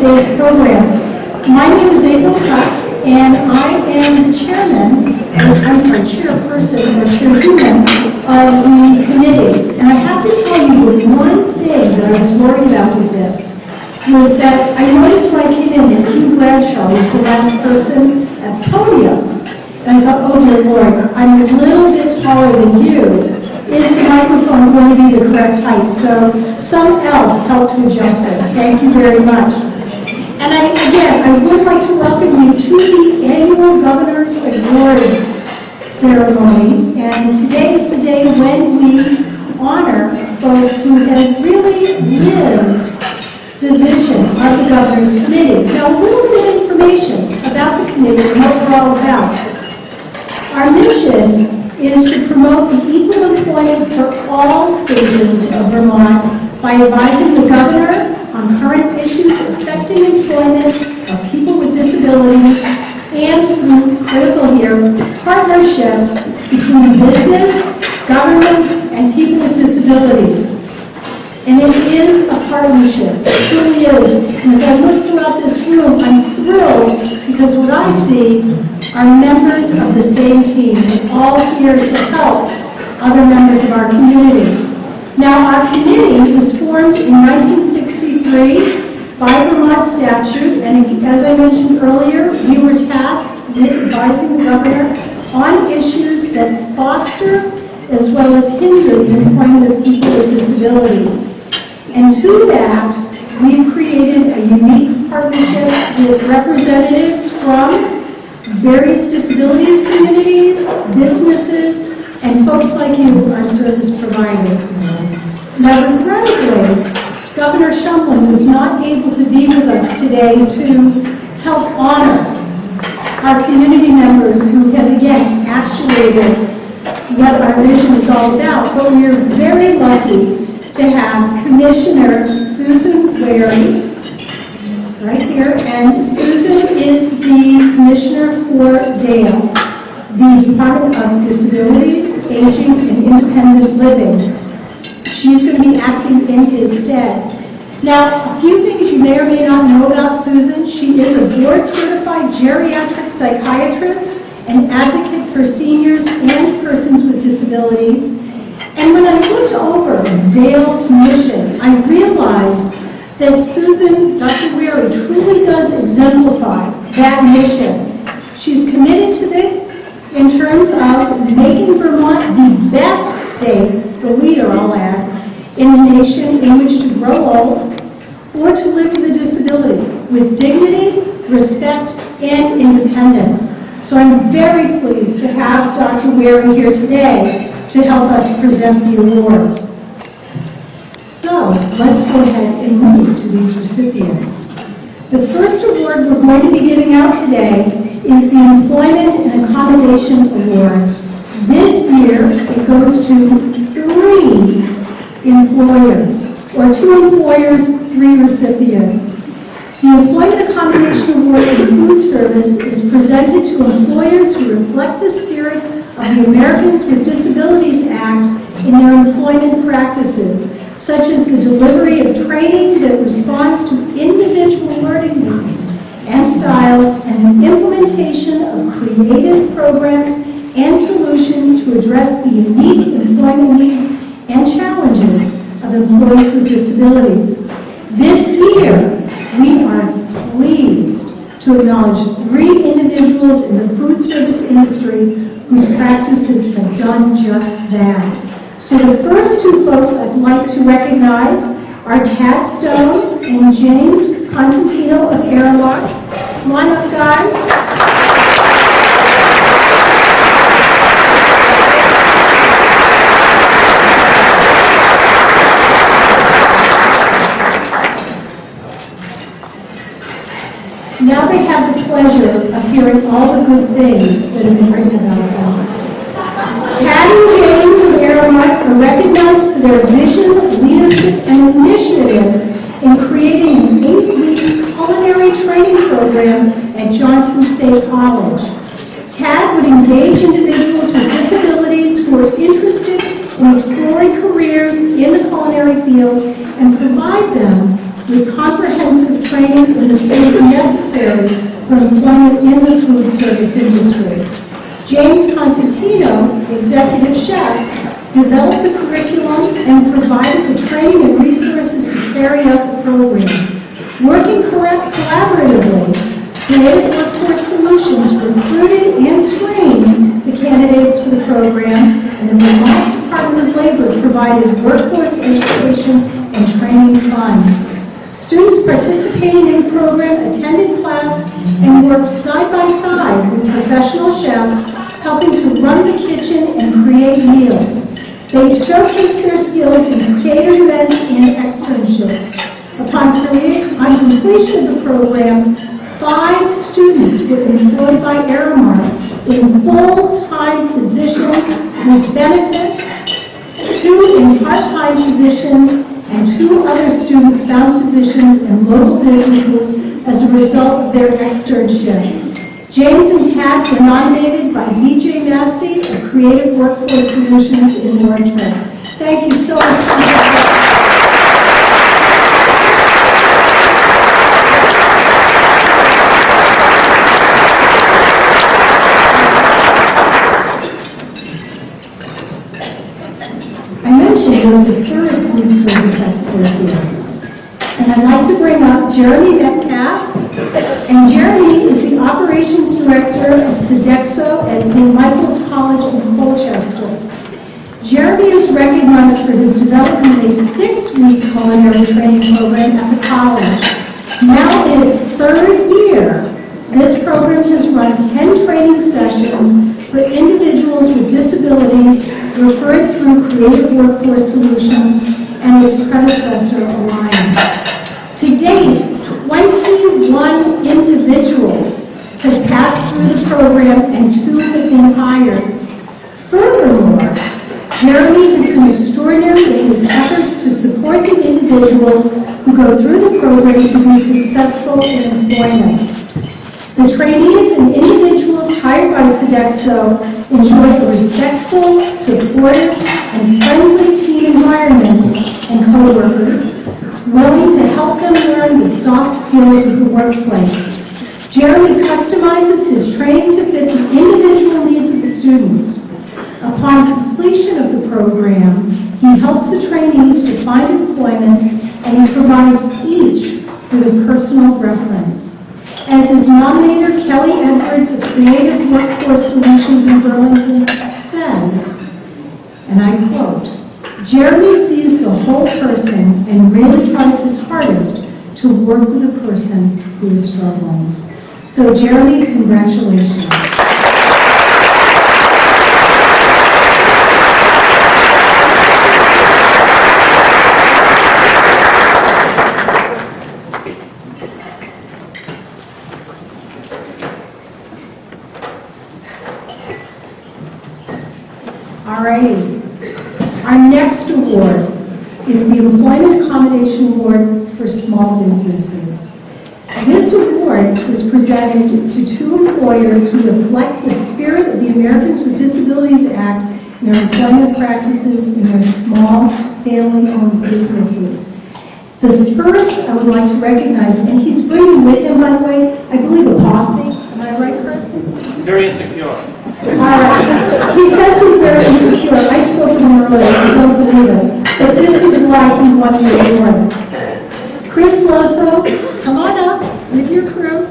today's program. My name is April Tuck, and I am chairperson or chairwoman of the committee. And I have to tell you that one thing that I was worried about with this was that I noticed when I came in that Hugh Bradshaw was the last person at the podium. And I thought, oh dear Lord, I'm a little bit taller than you. Is the microphone going to be the correct height? So some elf helped to adjust it. Thank you very much. And I would like to welcome you to the annual Governor's Awards ceremony. And today is the day when we honor folks who have really lived the vision of the Governor's Committee. Now, a little bit of information about the committee and what we're all about. Our mission is to promote the equal employment for all citizens of Vermont by advising the Governor on current issues affecting employment of people with disabilities and through critical here, partnerships between business, government, and people with disabilities. And it is a partnership, it truly is. And as I look throughout this room, I'm thrilled because what I see are members of the same team, all here to help other members of our community. Now, our committee was formed in 1963 by Vermont statute, and as I mentioned earlier, we were tasked with advising the Governor on issues that foster as well as hinder the employment of people with disabilities. And to that, we've created a unique partnership with representatives from various disabilities communities, businesses, and folks like you, our service providers. Now, regrettably, Governor Shumlin was not able to be with us today to help honor our community members who have, again, actuated what our vision is all about. But we are very lucky to have Commissioner Susan Wary right here, and Susan is the Commissioner for DALE, the Department of Disabilities, Aging, and Independent Living. She's going to be acting in his stead. Now, a few things you may or may not know about Susan. She is a board-certified geriatric psychiatrist and advocate for seniors and persons with disabilities. And when I looked over DALE's mission, I realized that Susan, Dr. Wary, truly does exemplify that mission. She's committed to it in terms of making Vermont the best state, the leader, I'll add, in the nation in which to grow old or to live with a disability with dignity, respect, and independence. So I'm very pleased to have Dr. Wary here today to help us present the awards. So let's go ahead and move to these recipients. The first award we're going to be giving out today is the Employment and Accommodation Award. This year it goes to 3 employers, or 2 employers, 3 recipients. The Employment Accommodation Award in food service is presented to employers who reflect the spirit of the Americans with Disabilities Act in their employment practices, such as the delivery of training that responds to individual learning needs and styles, and the implementation of creative programs and solutions to address the unique employment needs and challenges of employees with disabilities. This year, we are pleased to acknowledge 3 individuals in the food service industry whose practices have done just that. So the first 2 folks I'd like to recognize are Tad Stone and James Constantino of Airlock. Come on up, guys. Now they have the pleasure of hearing all the good things that have been written about them. Tad and James of Airlock are recognized for their vision, leadership, and initiative in creating an 8-week culinary training program at Johnson State College. Tad would engage individuals with disabilities who are interested in exploring careers in the culinary field and provide them with comprehensive training in the skills necessary for employment in the food service industry. James Constantino, the executive chef, developed the curriculum and provided the training and resources to carry out the program. Working collaboratively, Creative Workforce Solutions recruited and screened the candidates for the program, and the Vermont Department of Labor provided workforce education and training funds. Students participating in the program attended class and worked side by side with professional chefs, helping to run the kitchen and create meals. They showcased their skills in creative events and externships. Upon completion of the program, 5 students were employed by Aramark in full-time positions with benefits, 2 in part-time positions, and 2 other students found positions in local businesses as a result of their externship. James and Tad were nominated by DJ Massey of Creative Workforce Solutions in Morrisville. Thank you so much. There was a third food service expert here. And I'd like to bring up Jeremy Metcalf. And Jeremy is the Operations Director of Sodexo at St. Michael's College in Colchester. Jeremy is recognized for his development of a 6-week culinary training program at the college. Now in its 3rd year, this program has run 10 training sessions for individuals with disabilities referred through Creative Workforce Solutions and its predecessor, Alliance. To date, 21 individuals have passed through the program and 2 have been hired. Furthermore, Jeremy has been extraordinary in his efforts to support the individuals who go through the program to be successful in employment. The trainees and individuals hired by Sodexo enjoy a respectful, supportive, and friendly team environment and co-workers, willing to help them learn the soft skills of the workplace. Jeremy customizes his training to fit the individual needs of the students. Upon completion of the program, he helps the trainees to find employment, and he provides each with a personal reference. As his nominator, Kelly Edwards of Creative Workforce Solutions in Burlington says, and I quote, "Jeremy sees the whole person and really tries his hardest to work with a person who is struggling." So Jeremy, congratulations. Alrighty. Our next award is the Employment Accommodation Award for Small Businesses. This award is presented to 2 employers who reflect the spirit of the Americans with Disabilities Act in their employment practices in their small, family-owned businesses. The first I would like to recognize, and he's bringing with him, by the way, I believe a posse. Am I right, Chris? Very insecure. He says he's very insecure. I spoke to him earlier. I don't believe it. But this is why he won the award. Chris Loso, come on up with your crew.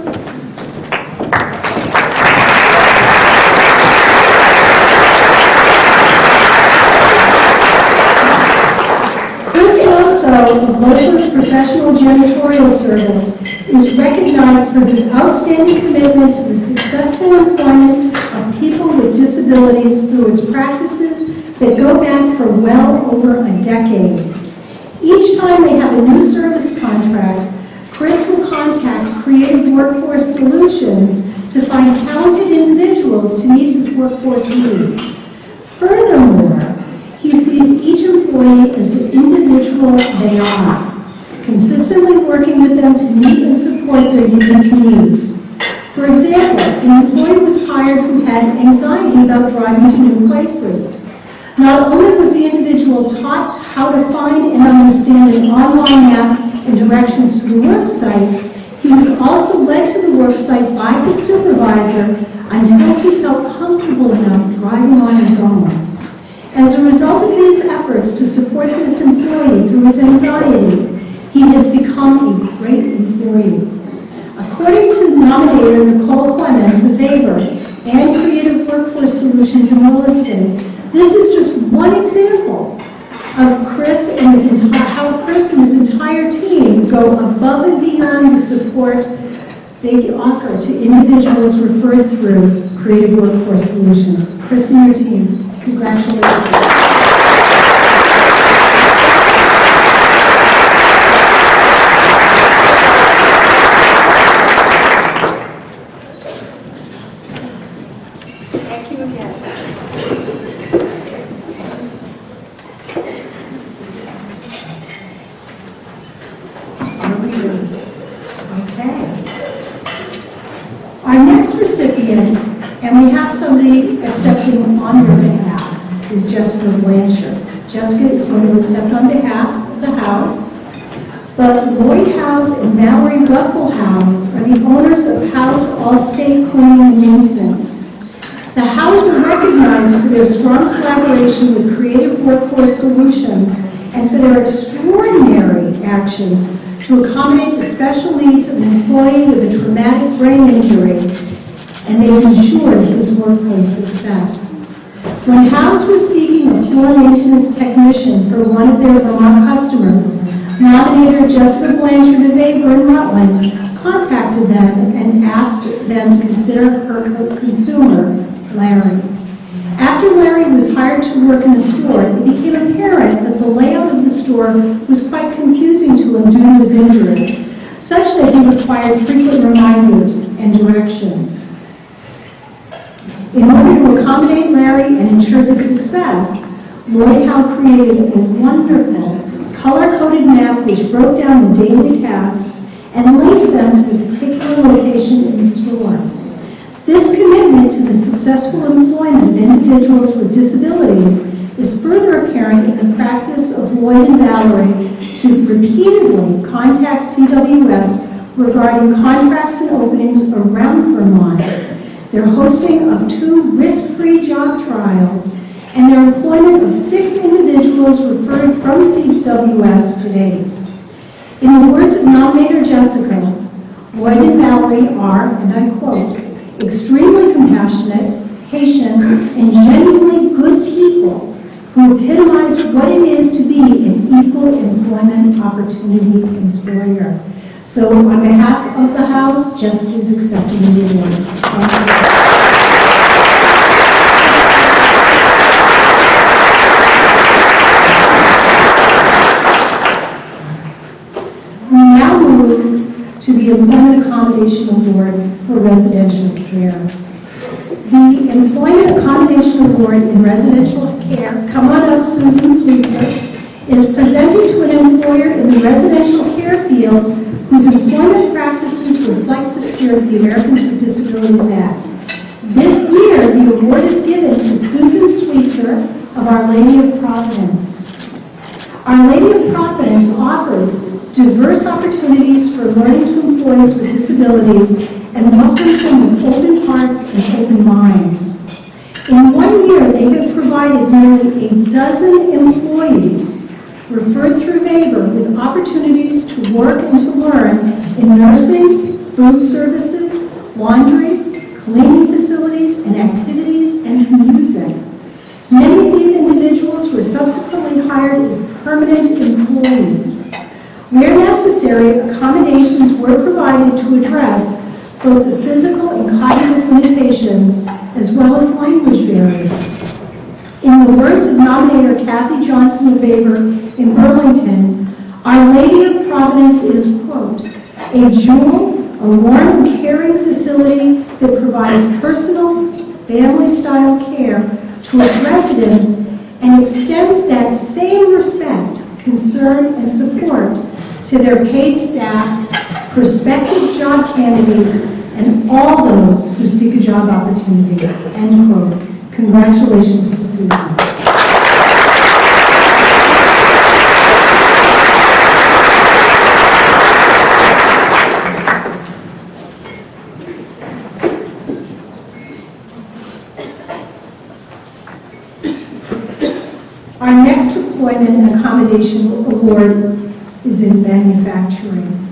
Chris Loso of Loso's Professional Janitorial Service is recognized for his outstanding commitment to the successful employment of people with disabilities through its practices that go back for well over a decade. Each time they have a new service contract, Chris will contact Creative Workforce Solutions to find talented individuals to meet his workforce needs. Furthermore, he sees each employee as the individual they are, consistently working with them to meet and support their unique needs. For example, an employee was hired who had anxiety about driving to new places. Not only was the individual taught how to find and understand an online map and directions to the work site, he was also led to the work site by his supervisor until he felt comfortable enough driving on his own. As a result of these efforts to support this employee through his anxiety, he has become a great employee. According to nominator Nicole Clements of Weber and Creative Workforce Solutions in Williston, this is just one example of how Chris and his entire team go above and beyond the support they offer to individuals referred through Creative Workforce Solutions. Chris and your team, congratulations. And we have somebody accepting on your behalf, is Jessica Blanchard. Jessica is going to accept on behalf of the House. But Lloyd House and Valerie Russell House are the owners of House All-State Cleaning and Maintenance. The House are recognized for their strong collaboration with Creative Workforce Solutions and for their extraordinary actions to accommodate the special needs of an employee with a traumatic brain injury, and they ensured his workplace success. When House was seeking a floor maintenance technician for one of their Vermont customers, nominator Jessica Blanchard of Weber in Rutland contacted them and asked them to consider her consumer, Larry. After Larry was hired to work in the store, it became apparent that the layout of the store was quite confusing to him due to his injury, such that he required frequent reminders and directions. In order to accommodate Larry and ensure his success, Lloyd Howe created a wonderful color-coded map which broke down the daily tasks and linked them to the particular location in the store. This commitment to the successful employment of individuals with disabilities is further apparent in the practice of Lloyd and Valerie to repeatedly contact CWS regarding contracts and openings around Vermont, their hosting of 2 risk-free job trials, and their employment of 6 individuals referred from CWS today. In the words of nominator Jessica, Lloyd and Valerie are, and I quote, extremely compassionate, patient, and genuinely good people who epitomize what it is to be an equal employment opportunity employer. So on behalf of the House, Jessica is accepting the award. Thank you. We now move to the Employment Accommodation Award for Residential Care. The Employment Accommodation Award in Residential Care, come on up, Susan Sweetser, is presented to an employer in the residential care field whose employment practices reflect the spirit of the Americans with Disabilities Act. This year, the award is given to Susan Sweetser of Our Lady of Providence. Our Lady of Providence offers diverse opportunities for learning to employees with disabilities and welcomes them with open hearts and open minds. In 1 year, they have provided nearly a dozen employees referred through Weber with opportunities to work and to learn in nursing, food services, laundry, cleaning facilities, and activities and music. Many of these individuals were subsequently hired as permanent employees. Where necessary, accommodations were provided to address both the physical and cognitive limitations as well as language barriers. In the words of nominator Kathy Johnson of Weber in Burlington, Our Lady of Providence is, quote, a jewel, a warm and caring facility that provides personal, family-style care to its residents and extends that same respect, concern, and support to their paid staff, prospective job candidates, and all those who seek a job opportunity, end quote. Congratulations to Susan. Our next employment and accommodation award is in manufacturing.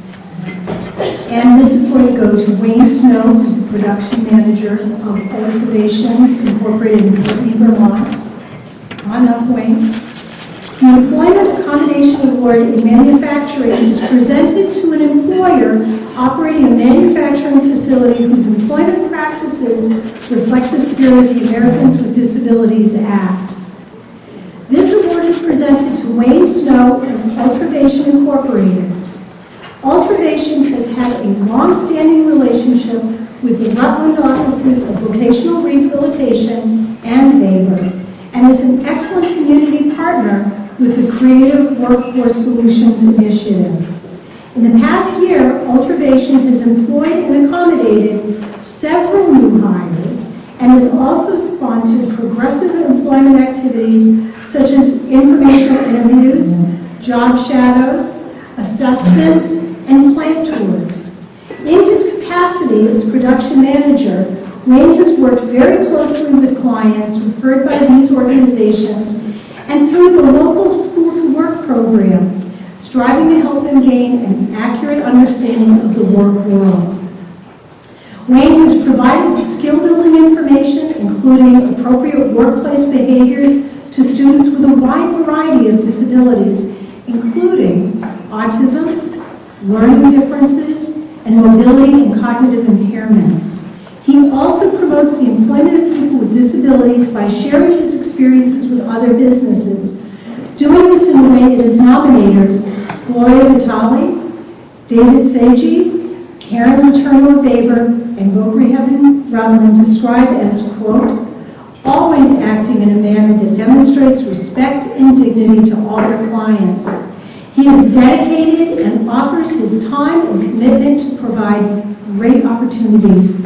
And this is going to go to Wayne Snow, who's the production manager of Ultravation Incorporated in Whitney, Vermont. Come on up, Wayne. The Employment Accommodation Award in Manufacturing is presented to an employer operating a manufacturing facility whose employment practices reflect the spirit of the Americans with Disabilities Act. This award is presented to Wayne Snow of Ultravation Incorporated. Ultravation has had a long-standing relationship with the Rutland offices of Vocational Rehabilitation and VABOR, and is an excellent community partner with the Creative Workforce Solutions initiatives. In the past year, Ultravation has employed and accommodated several new hires and has also sponsored progressive employment activities such as informational interviews, job shadows, assessments, and plant tours. In his capacity as production manager, Wayne has worked very closely with clients referred by these organizations and through the local School to Work program, striving to help them gain an accurate understanding of the work world. Wayne has provided skill-building information, including appropriate workplace behaviors to students with a wide variety of disabilities, including autism, learning differences, and mobility and cognitive impairments. He also promotes the employment of people with disabilities by sharing his experiences with other businesses, doing this in a way that his nominators, Gloria Vitale, David Seiji, Karen Letourneau of VABOR, and Voc Rehab in Rutland, describe as, quote, always acting in a manner that demonstrates respect and dignity to all their clients. He is dedicated and offers his time and commitment to provide great opportunities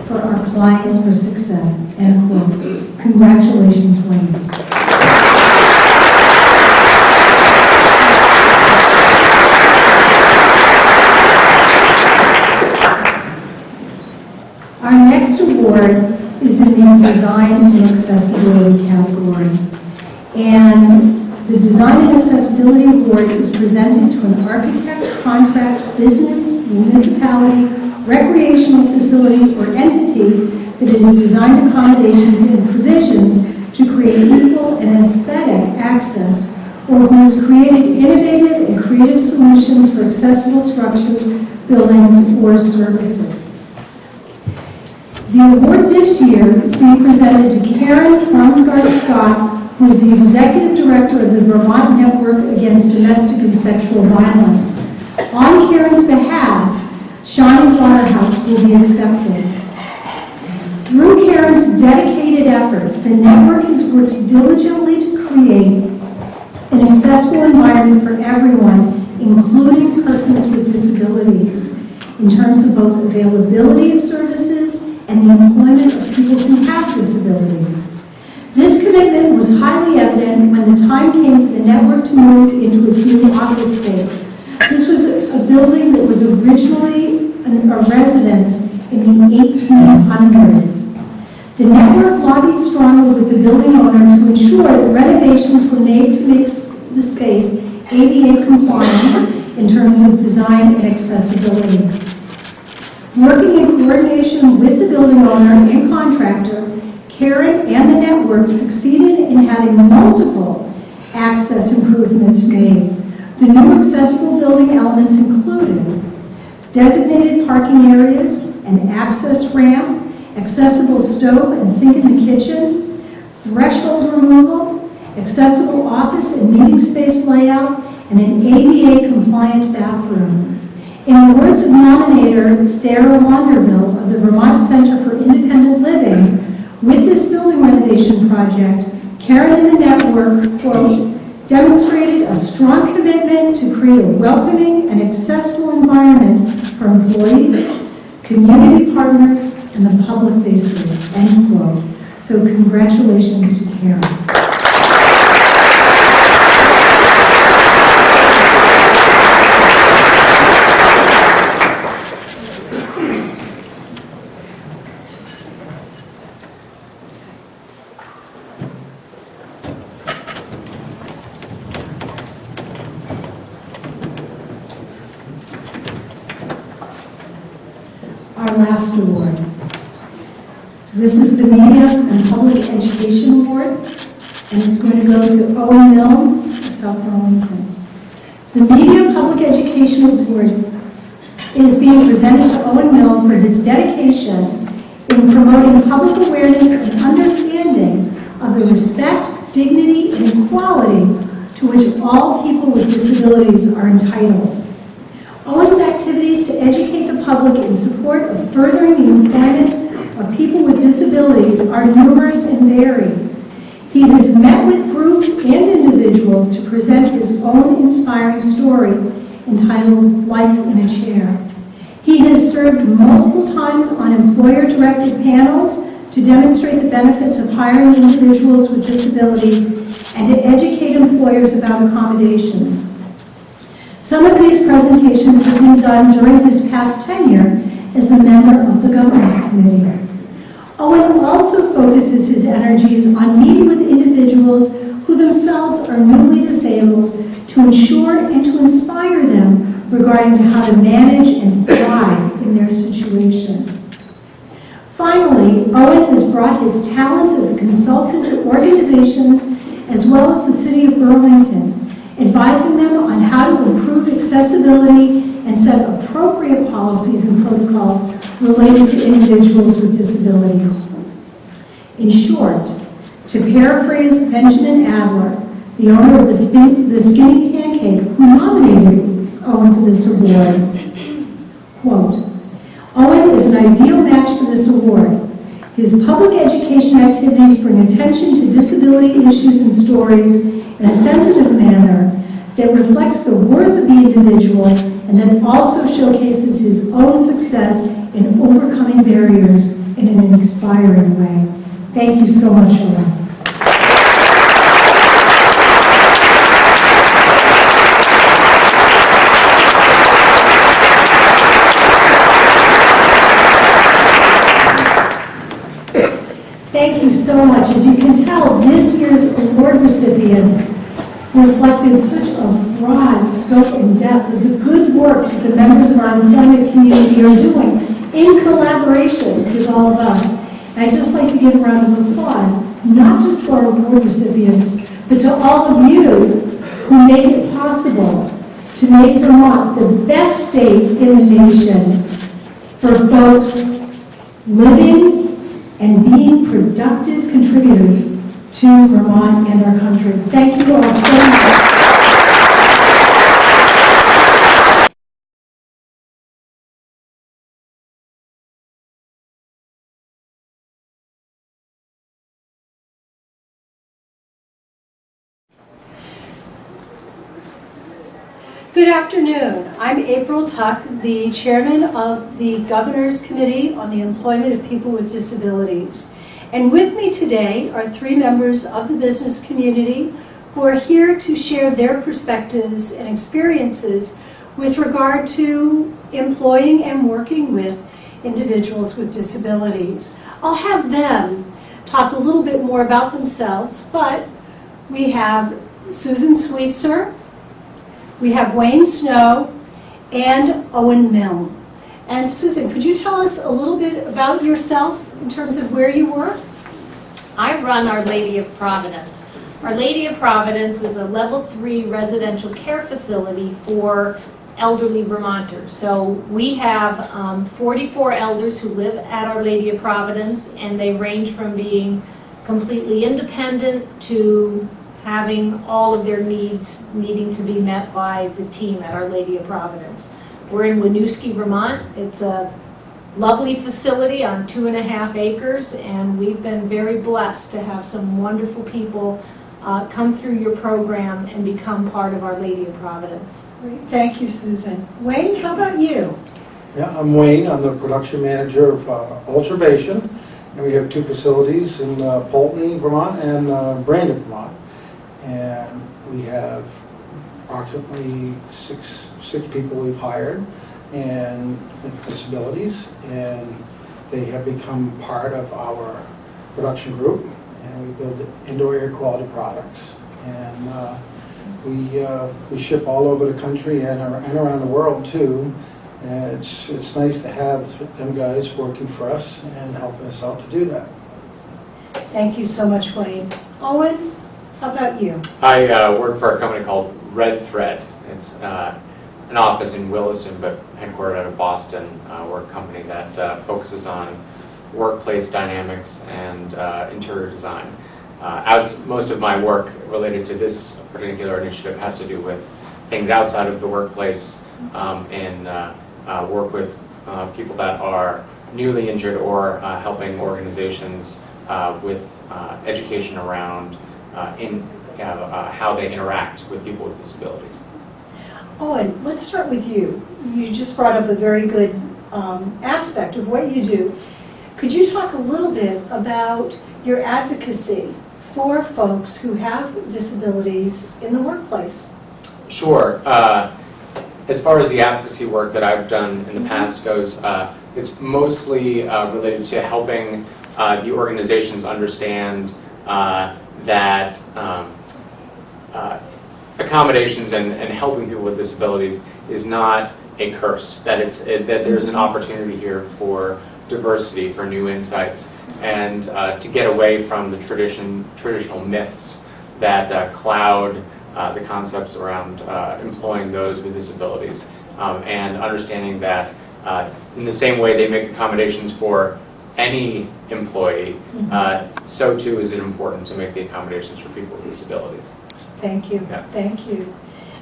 for our clients for success, end quote. Congratulations, Wayne. Our next award is in the Design and Accessibility category. And the Design and Accessibility Award is presented to an architect, contract, business, municipality, recreational facility, or entity that has designed accommodations and provisions to create equal and aesthetic access, or who has created innovative and creative solutions for accessible structures, buildings, or services. The award this year is being presented to Karen Tronsgaard Scott, who is the Executive Director of the Vermont Network Against Domestic and Sexual Violence. On Karen's behalf, Shawnee Waterhouse will be accepted. Through Karen's dedicated efforts, the network has worked diligently to create an accessible environment for everyone, including persons with disabilities, in terms of both availability of services and the employment of people who have disabilities. This commitment was highly evident when the time came for the network to move into its new office space. This was a building that was originally a residence in the 1800s. The network lobbied strongly with the building owner to ensure that renovations were made to make the space ADA compliant in terms of design and accessibility. Working in coordination with the building owner and contractor, Karen and the network succeeded in having multiple access improvements made. The new accessible building elements included designated parking areas, an access ramp, accessible stove and sink in the kitchen, threshold removal, accessible office and meeting space layout, and an ADA-compliant bathroom. In the words of nominator Sarah Wanderville of the Vermont Center for Independent Living, with this building renovation project, Karen and the network, quote, demonstrated a strong commitment to create a welcoming and accessible environment for employees, community partners, and the public they serve, end quote. So congratulations to Karen. last award. This is the Media and Public Education Award, and it's going to go to Owen Milne of South Burlington. The Media Public Education Award is being presented to Owen Milne for his dedication in promoting public awareness and understanding of the respect, dignity, and equality to which all people with disabilities are entitled. Owen's activities to educate the public in support of furthering the employment of people with disabilities are numerous and varied. He has met with groups and individuals to present his own inspiring story entitled Life in a Chair. He has served multiple times on employer-directed panels to demonstrate the benefits of hiring individuals with disabilities and to educate employers about accommodations. Some of these presentations have been done during his past tenure as a member of the Governors Committee. Owen also focuses his energies on meeting with individuals who themselves are newly disabled to ensure and to inspire them regarding how to manage and thrive in their situation. Finally, Owen has brought his talents as a consultant to organizations as well as the City of Burlington, advising them on how to improve accessibility and set appropriate policies and protocols related to individuals with disabilities. In short, to paraphrase Benjamin Adler, the owner of the Skinny Pancake, who nominated Owen for this award, quote, Owen is an ideal match for this award. His public education activities bring attention to disability issues and stories in a sensitive manner that reflects the worth of the individual and that also showcases his own success in overcoming barriers in an inspiring way. Thank you so much, Owen. Thank you so much. As you can tell, this year's award recipients reflected such a broad scope and depth of the good work that the members of our employment community are doing in collaboration with all of us. And I'd just like to give a round of applause, not just for our award recipients, but to all of you who make it possible to make Vermont the best state in the nation for folks living and being productive contributors to Vermont and our country. Thank you all so much. Good afternoon. I'm April Tuck, the chairman of the Governor's Committee on the Employment of People with Disabilities. And with me today are three members of the business community who are here to share their perspectives and experiences with regard to employing and working with individuals with disabilities. I'll have them talk a little bit more about themselves, but we have Susan Sweetser, we have Wayne Snow, and Owen Milne. And Susan, could you tell us a little bit about yourself in terms of where you work? I run Our Lady of Providence. Our Lady of Providence is a level 3 residential care facility for elderly Vermonters. So we have 44 elders who live at Our Lady of Providence, and they range from being completely independent to having all of their needs needing to be met by the team at Our Lady of Providence. We're in Winooski, Vermont. It's a lovely facility on 2.5 acres, and we've been very blessed to have some wonderful people come through your program and become part of Our Lady of Providence. Great. Thank you, Susan. Wayne, how about you? Yeah, I'm Wayne. I'm the production manager of Ultravation, and we have two facilities in Poultney, Vermont, and Brandon, Vermont. And we have approximately six people we've hired and with disabilities, and they have become part of our production group, and we build indoor air quality products. And we ship all over the country and around the world too, And it's nice to have them guys working for us and helping us out to do that. Thank you so much, Wayne. Owen, how about you? I work for a company called Red Thread. It's an office in Williston, but headquartered out of Boston. We're a company that focuses on workplace dynamics and interior design. Most of my work related to this particular initiative has to do with things outside of the workplace, and work with people that are newly injured or helping organizations with education around how they interact with people with disabilities. Owen, let's start with you. You just brought up a very good aspect of what you do. Could you talk a little bit about your advocacy for folks who have disabilities in the workplace? Sure. As far as the advocacy work that I've done in the past goes, it's mostly related to helping the organizations understand that accommodations and helping people with disabilities is not a curse, that there's an opportunity here for diversity, for new insights, and to get away from the traditional myths that cloud the concepts around employing those with disabilities, and understanding that in the same way they make accommodations for any employee, so too is it important to make the accommodations for people with disabilities. Thank you. Yeah. Thank you.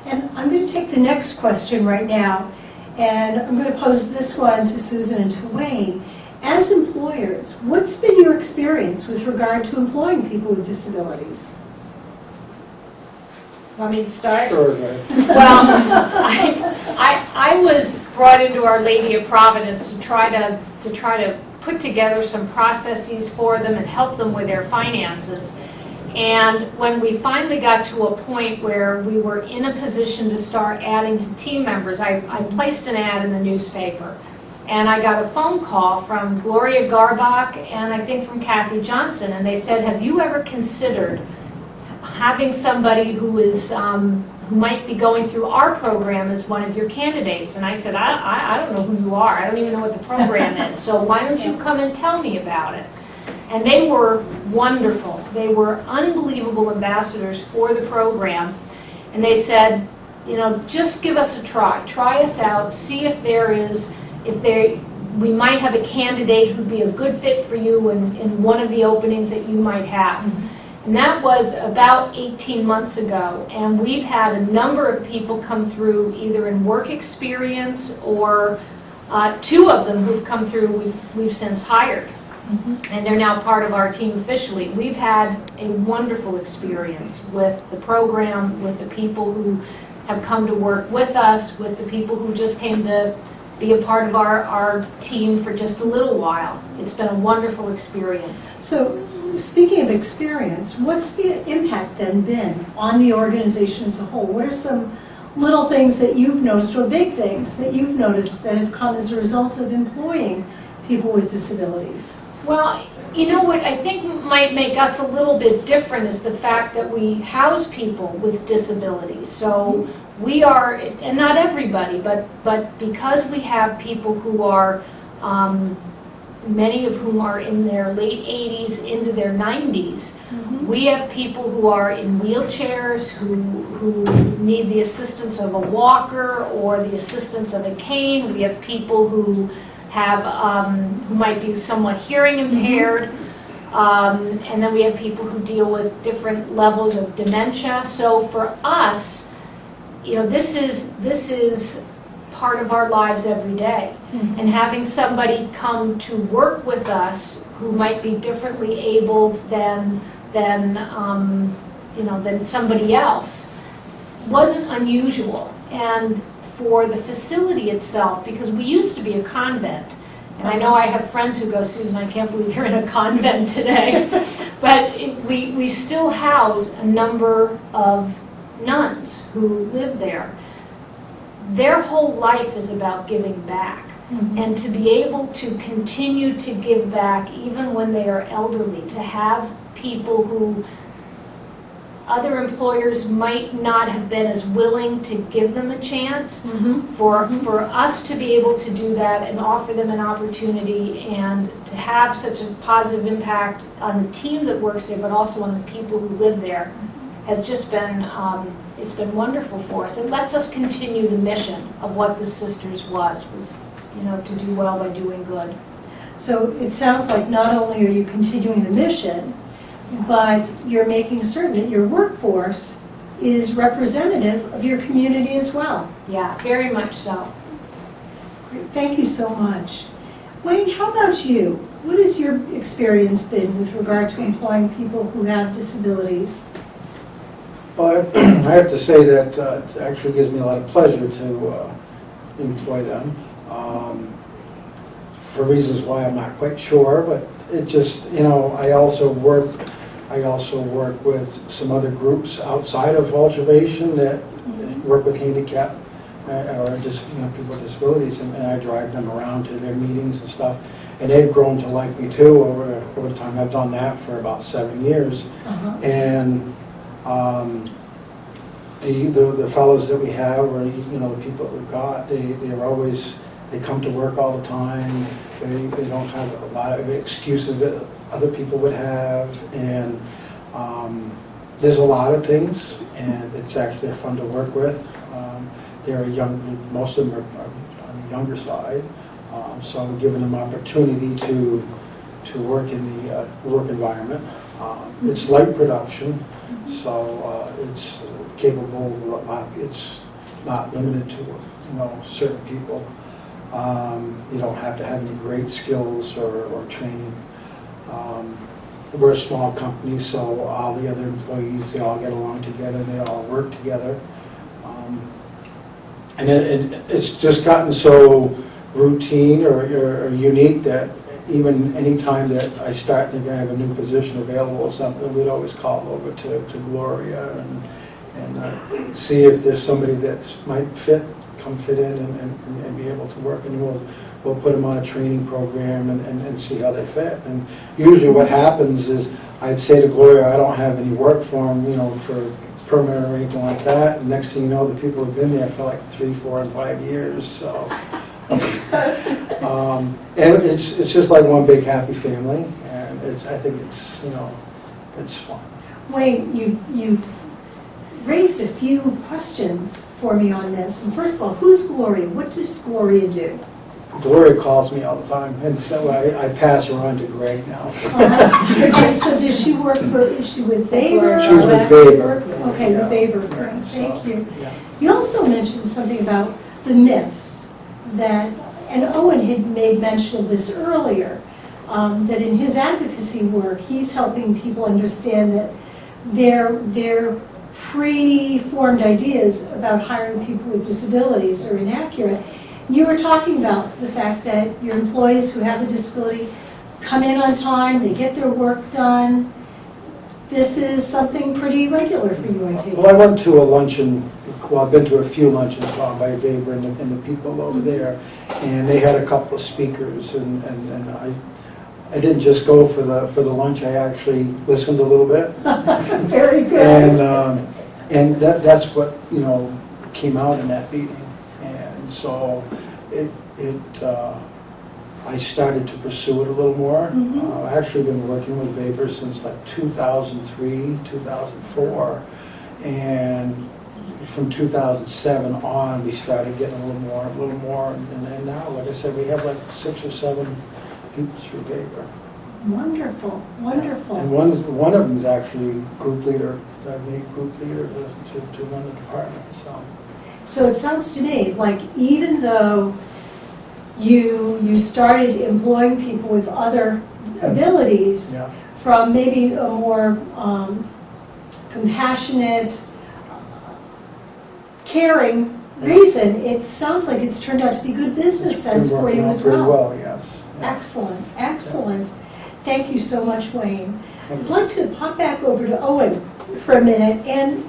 And I'm going to take the next question right now, and I'm going to pose this one to Susan and to Wayne. As employers, what's been your experience with regard to employing people with disabilities? Want me to start? Sure, right. Well, I was brought into Our Lady of Providence to try to put together some processes for them and help them with their finances. And when we finally got to a point where we were in a position to start adding to team members, I placed an ad in the newspaper. And I got a phone call from Gloria Garbach and I think from Kathy Johnson, and they said, have you ever considered having somebody who is who might be going through our program as one of your candidates? And I said, I don't know who you are. I don't even know what the program is. So why don't you come and tell me about it? And they were wonderful. They were unbelievable ambassadors for the program. And they said, you know, just give us a try. Try us out. See if we might have a candidate who'd be a good fit for you in one of the openings that you might have. And that was about 18 months ago. And we've had a number of people come through either in work experience or two of them who've come through we've since hired. And they're now part of our team officially. We've had a wonderful experience with the program, with the people who have come to work with us, with the people who just came to be a part of our team for just a little while. It's been a wonderful experience. So, speaking of experience, what's the impact then been on the organization as a whole? What are some little things that you've noticed, or big things that you've noticed that have come as a result of employing people with disabilities? Well, you know what I think might make us a little bit different is the fact that we house people with disabilities. So we are, and not everybody, but because we have people who are, many of whom are in their late 80s into their 90s, we have people who are in wheelchairs, who need the assistance of a walker or the assistance of a cane. We have people who have who might be somewhat hearing impaired, and then we have people who deal with different levels of dementia. So for us, you know, this is part of our lives every day. And having somebody come to work with us who might be differently abled than somebody else wasn't unusual. And for the facility itself, because we used to be a convent, and I know I have friends who go, Susan, I can't believe you're in a convent today, but we still house a number of nuns who live there. Their whole life is about giving back, and to be able to continue to give back even when they are elderly, to have people who other employers might not have been as willing to give them a chance. Mhm. For us to be able to do that and offer them an opportunity and to have such a positive impact on the team that works there, but also on the people who live there, has just been, it's been wonderful for us. It lets us continue the mission of what the Sisters was, to do well by doing good. So it sounds like not only are you continuing the mission, but you're making certain that your workforce is representative of your community as well. Yeah, very much so. Great. Thank you so much. Wayne, how about you? What has your experience been with regard to employing people who have disabilities? Well, I have to say that it actually gives me a lot of pleasure to employ them. For reasons why I'm not quite sure, but it just, I also work with some other groups outside of Ultravation that work with handicap or just people with disabilities, and I drive them around to their meetings and stuff. And they've grown to like me too over time. I've done that for about 7 years. And the fellows that we have, or the people that we've got, they come to work all the time. They don't have a lot of excuses that other people would have, and there's a lot of things, and it's actually fun to work with. They're young, most of them are on the younger side, so I'm giving them opportunity to work in the work environment. It's light production, so it's capable of a lot of, it's not limited to certain people. You don't have to have any great skills or training. We're a small company, so all the other employees, they all get along together, they all work together. And it's just gotten so routine or unique that even any time that I start thinking I have a new position available or something, we'd always call over to Gloria and see if there's somebody that might come fit in and be able to work, and we'll put them on a training program and see how they fit. And usually what happens is I'd say to Gloria, I don't have any work for them, for permanent or anything like that, and next thing you know, the people have been there for like 3, 4, and 5 years, so. And it's just like one big happy family, and I think it's fun. Wayne, you raised a few questions for me on this. And first of all, who's Gloria? What does Gloria do? Gloria calls me all the time, and so I pass her on to Greg now. And so does she work is she with Weber? She's with Weber. Okay, Yeah. with Weber. Right, Thank so, you. yeah. You also mentioned something about the myths that, and Owen had made mention of this earlier, that in his advocacy work, he's helping people understand that their pre-formed ideas about hiring people with disabilities are inaccurate. You were talking about the fact that your employees who have a disability come in on time, they get their work done. This is something pretty regular for you, I take it. Well, I went to a luncheon, I've been to a few luncheons by Weber and the people over there, and they had a couple of speakers, and I didn't just go for the lunch, I actually listened a little bit. Very good. And that's what, came out in that meeting. And so I started to pursue it a little more. I've actually been working with Weber since like 2003, 2004. And from 2007 on, we started getting a little more. And now, like I said, we have like 6 or 7 people through Weber. Wonderful, wonderful. And one of them is actually group leader, made group leader to run the department. So it sounds to me like even though you started employing people with other abilities, Yeah. from maybe a more compassionate, caring reason, it sounds like it's turned out to be good business sense for you as Pretty well. well, yes. Yeah. Excellent, excellent. Thank you so much, Wayne. Thank I'd you. like to pop back over to Owen for a minute. And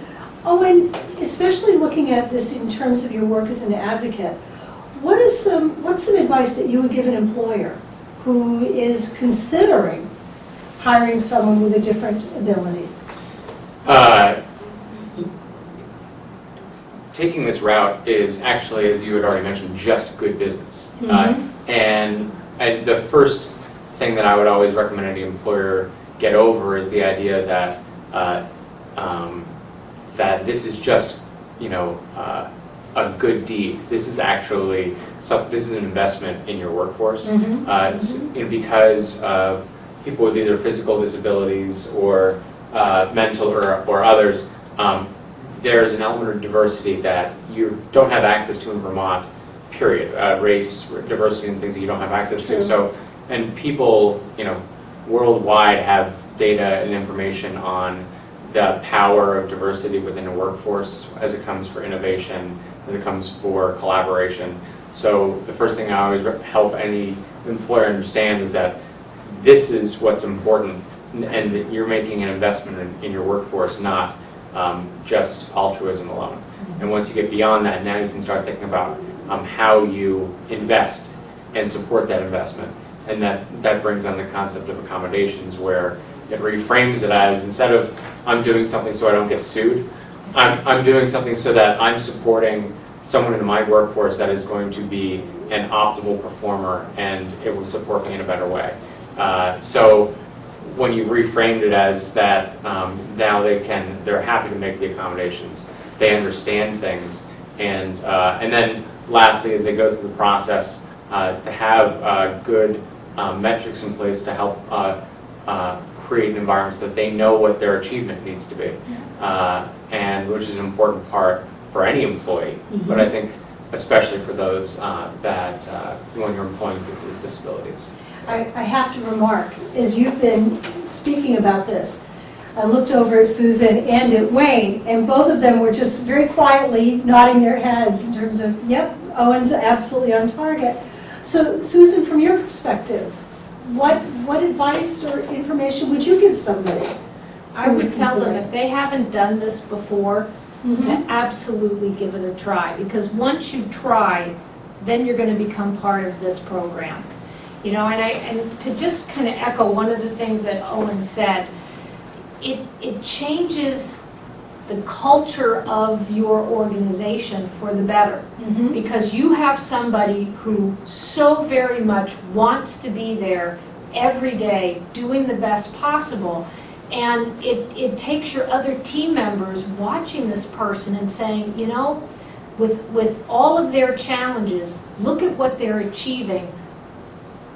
Owen, especially looking at this in terms of your work as an advocate, what's some advice that you would give an employer who is considering hiring someone with a different ability? taking this route is actually, as you had already mentioned, just good business. And the first thing that I would always recommend any employer get over is the idea that that this is just, you know, a good deed. This is actually this is an investment in your workforce, because of people with either physical disabilities or mental or others. There's an element of diversity that you don't have access to in Vermont. Period. Race, diversity, and things that you don't have access to. So, and people, you know, worldwide have data and information on the power of diversity within a workforce as it comes for innovation, as it comes for collaboration. So the first thing I always help any employer understand is that this is what's important, and that you're making an investment in your workforce, not just altruism alone. And once you get beyond that, now you can start thinking about how you invest and support that investment. And that brings on the concept of accommodations, where it reframes it as, instead of I'm doing something so I don't get sued, I'm doing something so that I'm supporting someone in my workforce that is going to be an optimal performer, and it will support me in a better way. So when you've reframed it as that, now they're happy to make the accommodations. They understand things, and then lastly, as they go through the process, to have good metrics in place to help create environments that they know what their achievement needs to be, and which is an important part for any employee, but I think especially for those when you're employing people with disabilities. I have to remark, as you've been speaking about this, I looked over at Susan and at Wayne, and both of them were just very quietly nodding their heads in terms of, yep, Owen's absolutely on target. So Susan, from your perspective, what advice or information would you give somebody? I would tell them, if they haven't done this before, to absolutely give it a try, because once you try, then you're going to become part of this program. You know, and to just kind of echo one of the things that Owen said, it changes the culture of your organization for the better, because you have somebody who so very much wants to be there every day doing the best possible, and it takes your other team members watching this person and saying, you know, with all of their challenges, look at what they're achieving.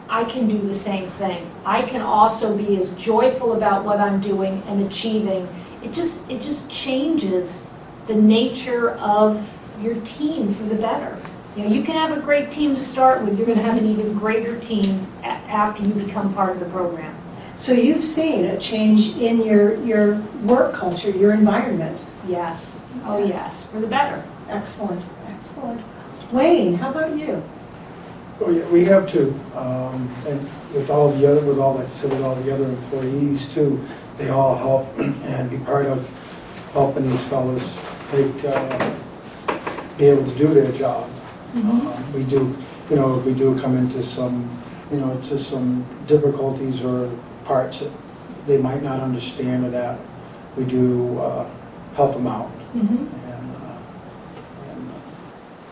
I can do the same thing. I can also be as joyful about what I'm doing and achieving. It just changes the nature of your team for the better. You know, you can have a great team to start with. You're going to have an even greater team after you become part of the program. So you've seen a change in your work culture, your environment. Yes. Oh, yes. For the better. Excellent. Excellent. Wayne, how about you? Well, yeah, we have too, and with all the other employees too, they all help and be part of helping these fellows be able to do their job. We do, you know, if we do come into some, you know, to some difficulties or parts that they might not understand, or that we do help them out.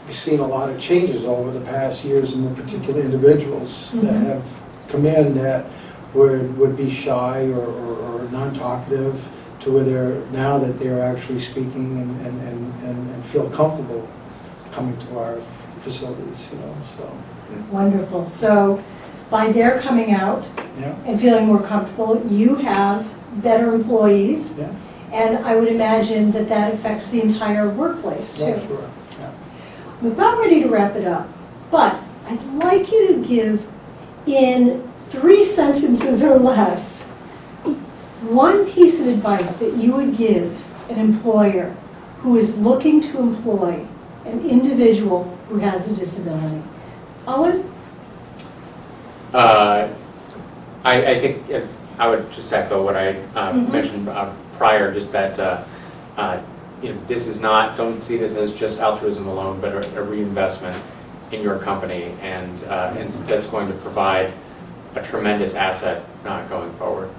We've seen a lot of changes over the past years in the particular individuals that have come in that would be shy or non-talkative, to where now that they're actually speaking and feel comfortable coming to our facilities, you know, so. Wonderful. So by their coming out and feeling more comfortable, you have better employees, and I would imagine that affects the entire workplace too. Yeah, sure. We're about ready to wrap it up, but I'd like you to give, in 3 sentences or less, one piece of advice that you would give an employer who is looking to employ an individual who has a disability. Owen? I think I would just echo what I mentioned prior, just that you know, this is not, don't see this as just altruism alone, but a reinvestment in your company, and that's going to provide a tremendous asset going forward.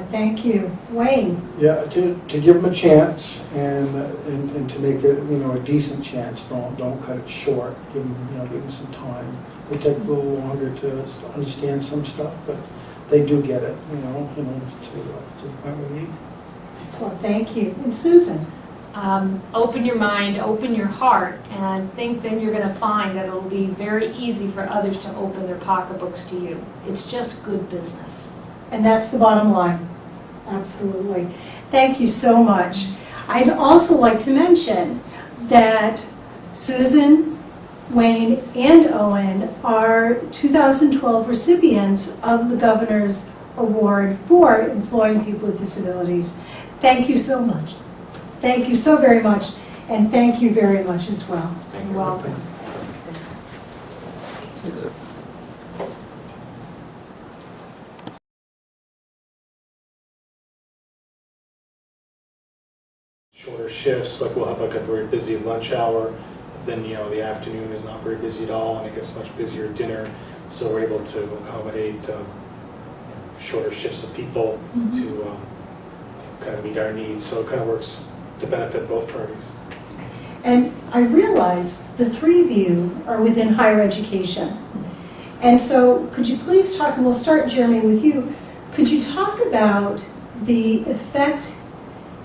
Thank you. Wayne? Yeah, to give them a chance and to make it, a decent chance. Don't cut it short. Give them some time. They take a little longer to understand some stuff, but they do get it, to the point we need. Excellent, thank you. And Susan? Open your mind, open your heart, and think then you're going to find that it'll be very easy for others to open their pocketbooks to you. It's just good business. And that's the bottom line. Absolutely. Thank you so much. I'd also like to mention that Susan, Wayne, and Owen are 2012 recipients of the Governor's Award for Employing People with Disabilities. Thank you so much. Thank you so very much, and thank you very much as well. Thank you. Welcome. Shorter shifts, like we'll have like a very busy lunch hour, then the afternoon is not very busy at all, and it gets much busier at dinner. So we're able to accommodate shorter shifts of people to kind of meet our needs. So it kind of works to benefit both parties. And I realize the three of you are within higher education. And so could you please talk, and we'll start, Jeremy, with you. Could you talk about the effect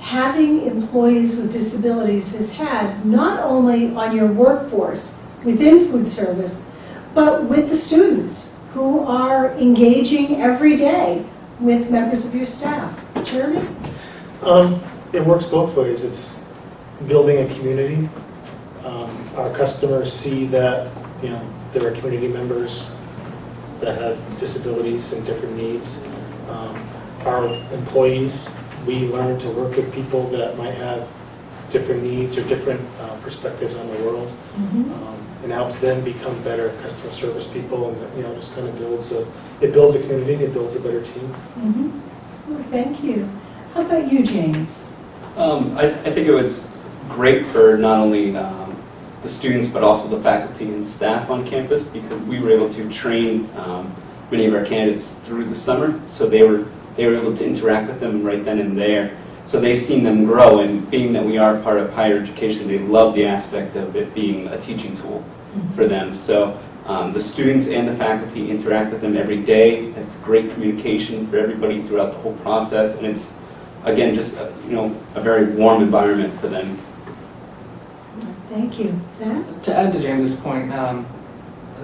having employees with disabilities has had not only on your workforce within food service, but with the students who are engaging every day with members of your staff? Jeremy? It works both ways. It's building a community. Our customers see that there are community members that have disabilities and different needs. Our employees, we learn to work with people that might have different needs or different perspectives on the world, and helps them become better customer service people, and just kind of builds a community, and it builds a better team. Well, thank you. How about you, James? I think it was great for not only the students but also the faculty and staff on campus, because we were able to train many of our candidates through the summer, so they were able to interact with them right then and there. So they've seen them grow, and being that we are part of higher education, they love the aspect of it being a teaching tool for them. So the students and the faculty interact with them every day. It's great communication for everybody throughout the whole process, and it's, again, just a very warm environment for them. Thank you. Matt? To add to James's point,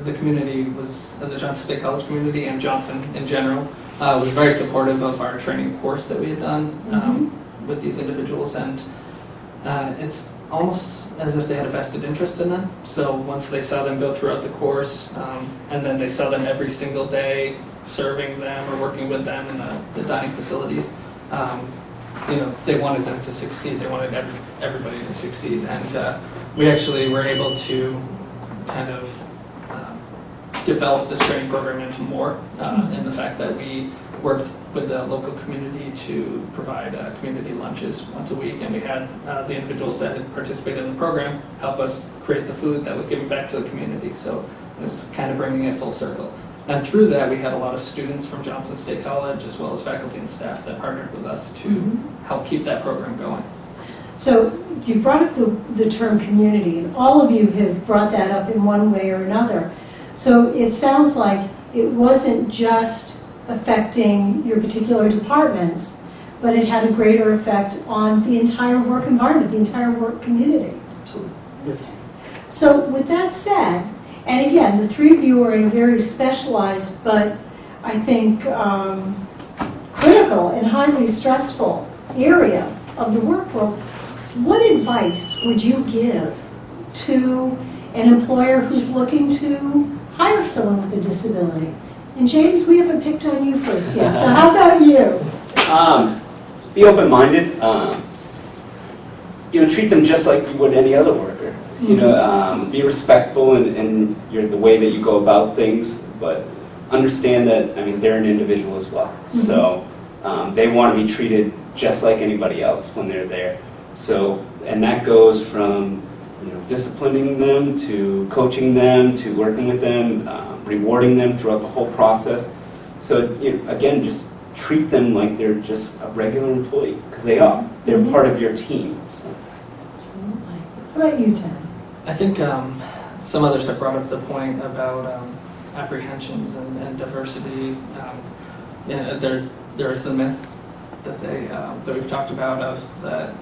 the community the Johnson State College community and Johnson in general was very supportive of our training course that we had done with these individuals, and it's almost as if they had a vested interest in them. So once they saw them go throughout the course, and then they saw them every single day serving them or working with them in the dining facilities, they wanted them to succeed. They wanted everybody to succeed, and we actually were able to kind of develop this training program into more, in the fact that we worked with the local community to provide community lunches once a week, and we had the individuals that had participated in the program help us create the food that was given back to the community. So it was kind of bringing it full circle. And through that, we had a lot of students from Johnson State College, as well as faculty and staff that partnered with us to help keep that program going. So you brought up the term community, and all of you have brought that up in one way or another. So it sounds like it wasn't just affecting your particular departments, but it had a greater effect on the entire work environment, the entire work community. Absolutely. Yes. So with that said, and again, the three of you are in a very specialized, but I think critical and highly stressful area of the work world, what advice would you give to an employer who's looking to hire someone with a disability? And James, we haven't picked on you first yet, so how about you? Be open-minded. Treat them just like you would any other worker. Be respectful in the way that you go about things, but understand that they're an individual as well. So they want to be treated just like anybody else when they're there. So, and that goes from disciplining them to coaching them to working with them, rewarding them throughout the whole process. So again, just treat them like they're just a regular employee, because they are. They're part of your team. So. Absolutely. How about you, Ted? I think some others have brought up the point about apprehensions and diversity. Yeah, there is the myth that that we've talked about of that.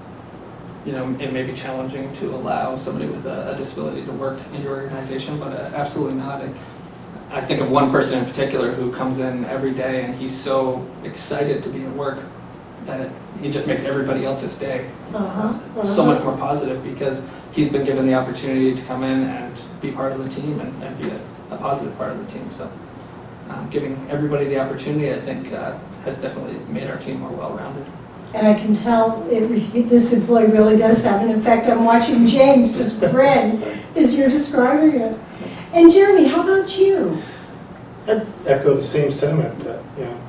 It may be challenging to allow somebody with a disability to work in your organization, but absolutely not. I think of one person in particular who comes in every day and he's so excited to be at work that he just makes everybody else's day so much more positive because he's been given the opportunity to come in and be part of the team and be a positive part of the team. So giving everybody the opportunity, I think, has definitely made our team more well-rounded. And I can tell this employee really does have an effect. I'm watching James just grin as you're describing it. And Jeremy, how about you? I'd echo the same sentiment that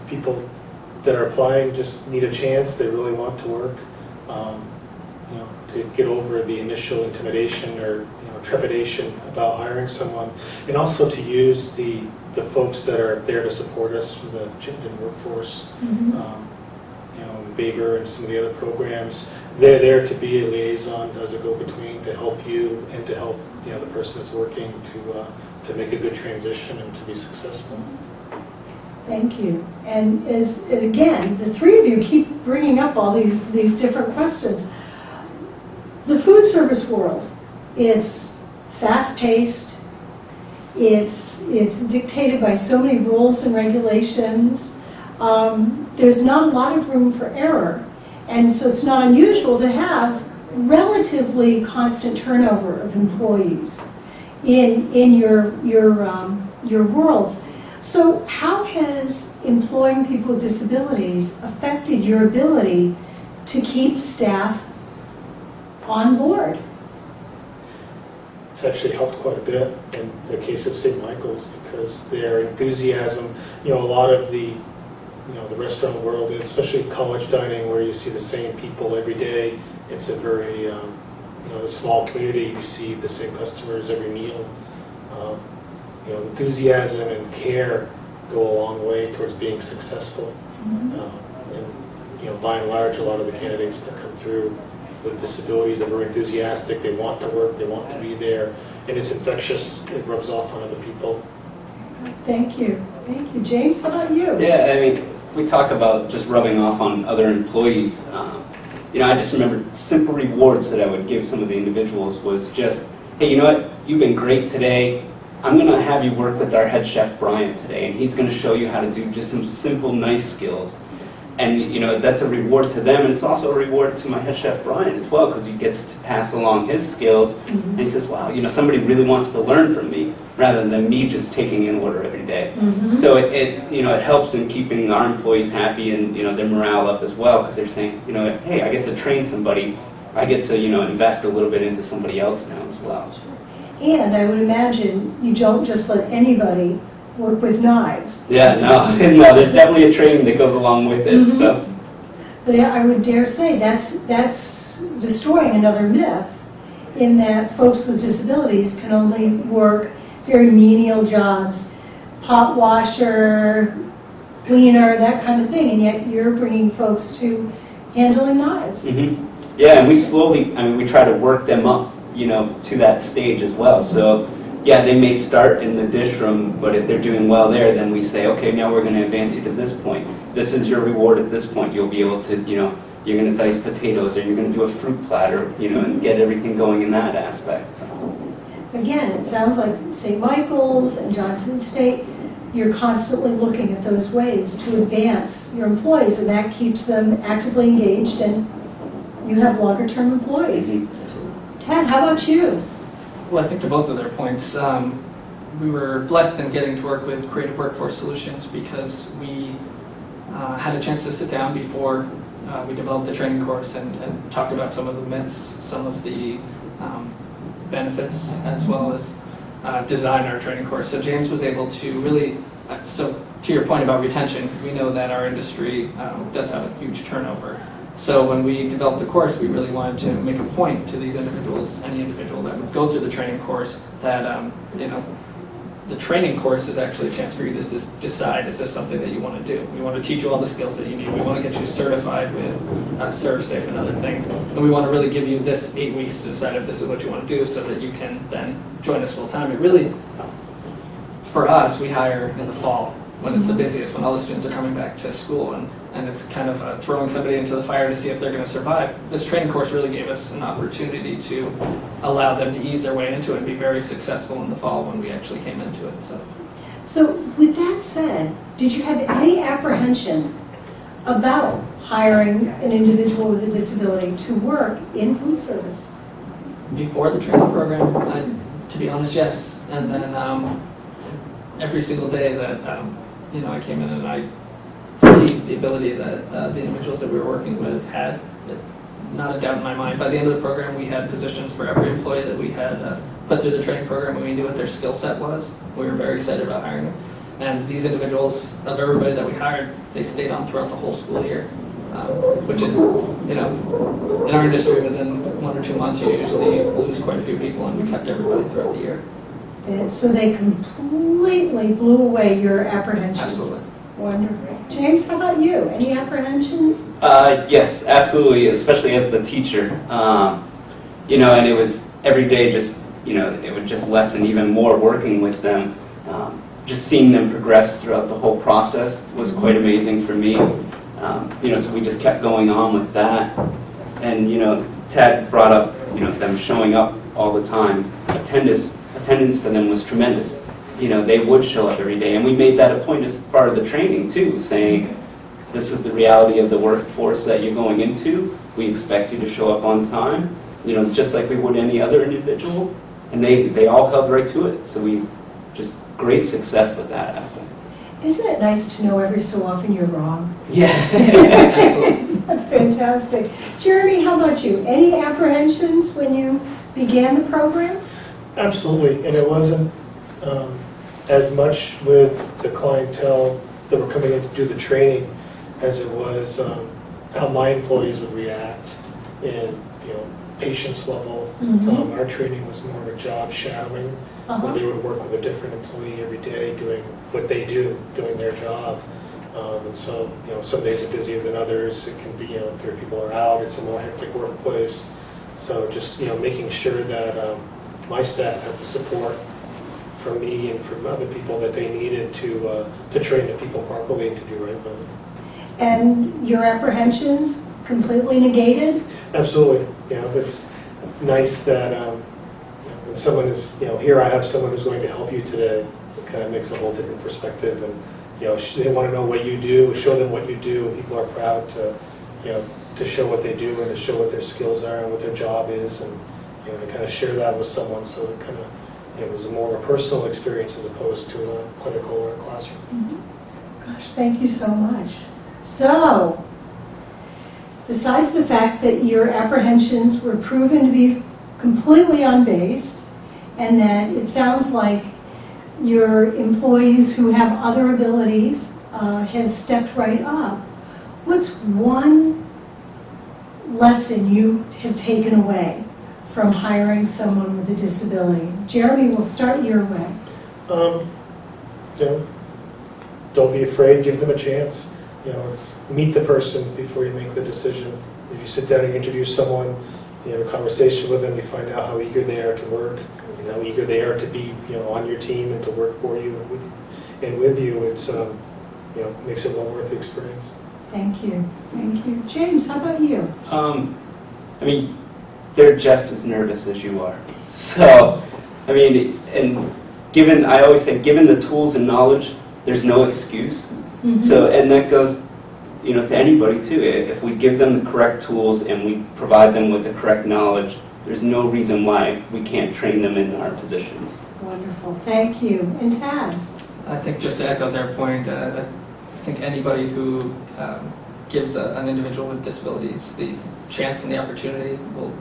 people that are applying just need a chance. They really want to work. To get over the initial intimidation or trepidation about hiring someone, and also to use the folks that are there to support us from the Chittenden workforce. Weber and some of the other programs, they're there to be a liaison as a go-between to help you and to help the person that's working to make a good transition and to be successful. Thank you. And again, the three of you keep bringing up all these different questions. The food service world, it's fast-paced. It's dictated by so many rules and regulations. There's not a lot of room for error. And so it's not unusual to have relatively constant turnover of employees in your worlds. So how has employing people with disabilities affected your ability to keep staff on board? It's actually helped quite a bit in the case of St. Michael's because their enthusiasm, a lot of the restaurant world, especially college dining where you see the same people every day, it's a very, a small community, you see the same customers every meal. Enthusiasm and care go a long way towards being successful. And by and large, a lot of the candidates that come through with disabilities are very enthusiastic. They want to work, they want to be there, and it's infectious. It rubs off on other people. Thank you. Thank you. James, how about you? Yeah, I mean, we talk about just rubbing off on other employees. I just remember simple rewards that I would give some of the individuals was just, hey, you know what? You've been great today. I'm going to have you work with our head chef, Brian, today, and he's going to show you how to do just some simple, nice skills. And, that's a reward to them, and it's also a reward to my head chef, Brian, as well, because he gets to pass along his skills. And he says, wow, somebody really wants to learn from me, rather than me just taking an order every day. So it helps in keeping our employees happy and, their morale up as well, because they're saying, hey, I get to train somebody. I get to, invest a little bit into somebody else now as well. And I would imagine you don't just let anybody work with knives. Yeah, no, there's definitely a training that goes along with it. So. But I would dare say that's destroying another myth in that folks with disabilities can only work very menial jobs, pot washer, cleaner, that kind of thing, and yet you're bringing folks to handling knives. Yeah, and we try to work them up, to that stage as well. So, yeah, they may start in the dish room, but if they're doing well there, then we say, okay, now we're going to advance you to this point. This is your reward at this point. You'll be able to, you're going to dice potatoes, or you're going to do a fruit platter, and get everything going in that aspect. So. Again, it sounds like St. Michael's and Johnson State, you're constantly looking at those ways to advance your employees, and that keeps them actively engaged, and you have longer-term employees. Ted, how about you? Well, I think to both of their points, we were blessed in getting to work with Creative Workforce Solutions because we had a chance to sit down before we developed the training course and talk about some of the myths, some of the benefits, as well as design our training course. So James was able to really, so to your point about retention, we know that our industry does have a huge turnover. So when we developed the course, we really wanted to make a point to these individuals, any individual that would go through the training course, that the training course is actually a chance for you to just decide, is this something that you want to do? We want to teach you all the skills that you need. We want to get you certified with ServSafe and other things. And we want to really give you this 8 weeks to decide if this is what you want to do so that you can then join us full time. It really, for us, we hire in the fall when it's the busiest, when all the students are coming back to school, and it's kind of throwing somebody into the fire to see if they're going to survive. This training course really gave us an opportunity to allow them to ease their way into it and be very successful in the fall when we actually came into it. So with that said, did you have any apprehension about hiring an individual with a disability to work in food service? Before the training program, to be honest, yes. And then every single day that I came in and I see the ability that the individuals that we were working with had, not a doubt in my mind. By the end of the program, we had positions for every employee that we had put through the training program, and we knew what their skill set was. We were very excited about hiring them. And these individuals, of everybody that we hired, they stayed on throughout the whole school year, which is, in our industry, within 1 or 2 months, you usually lose quite a few people, and we kept everybody throughout the year. So they completely blew away your apprehensions. Absolutely. Wonderful. James, how about you? Any apprehensions? Yes, absolutely, especially as the teacher. And it was every day just, it would just lessen even more working with them. Just seeing them progress throughout the whole process was quite amazing for me. So we just kept going on with that. And, Tad brought up, them showing up all the time. Attendance for them was tremendous. They would show up every day, and we made that a point as part of the training too, saying, this is the reality of the workforce that you're going into. We expect you to show up on time, just like we would any other individual. And they all held right to it. So we just great success with that aspect. Isn't it nice to know every so often you're wrong? Yeah. Absolutely. That's fantastic. Jeremy, how about you? Any apprehensions when you began the program? Absolutely, and it wasn't as much with the clientele that were coming in to do the training as it was how my employees would react and, patience level. Our training was more of a job shadowing, where they would work with a different employee every day doing what they do, doing their job. And so, some days are busier than others. It can be, if your people are out, it's a more hectic workplace. So just, making sure that my staff had the support from me and from other people that they needed to train the people properly and to do right by them. And your apprehensions completely negated? Absolutely. It's nice that when someone is, here I have someone who's going to help you today. It kind of makes a whole different perspective, and they want to know what you do, show them what you do, and people are proud to show what they do and to show what their skills are and what their job is, and to kind of share that with someone, so it kind of it was a more of a personal experience as opposed to a clinical or a classroom. Gosh, thank you so much. So, besides the fact that your apprehensions were proven to be completely unbased, and that it sounds like your employees who have other abilities have stepped right up, what's one lesson you have taken away from hiring someone with a disability? Jeremy, we'll start your way. Don't be afraid, give them a chance. It's meet the person before you make the decision. If you sit down and interview someone, you have a conversation with them, you find out how eager they are to work, and how eager they are to be, on your team and to work for you and with you. It's, makes it well worth the experience. Thank you. Thank you. James, how about you? They're just as nervous as you are. So, and I always say, given the tools and knowledge, there's no excuse. So, and that goes, to anybody too. If we give them the correct tools and we provide them with the correct knowledge, there's no reason why we can't train them in our positions. Wonderful. Thank you. And Tad? I think just to echo their point, I think anybody who gives an individual with disabilities the chance and the opportunity will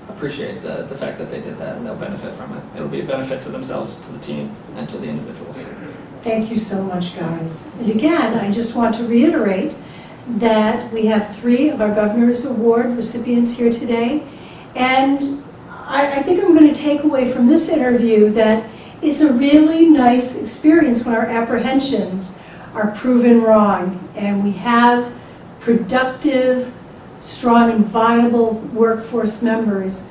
appreciate the fact that they did that, and they'll benefit from it. It'll be a benefit to themselves, to the team, and to the individuals. Thank you so much, guys. And again, I just want to reiterate that we have 3 of our Governor's Award recipients here today. And I think I'm going to take away from this interview that it's a really nice experience when our apprehensions are proven wrong and we have productive, strong and viable workforce members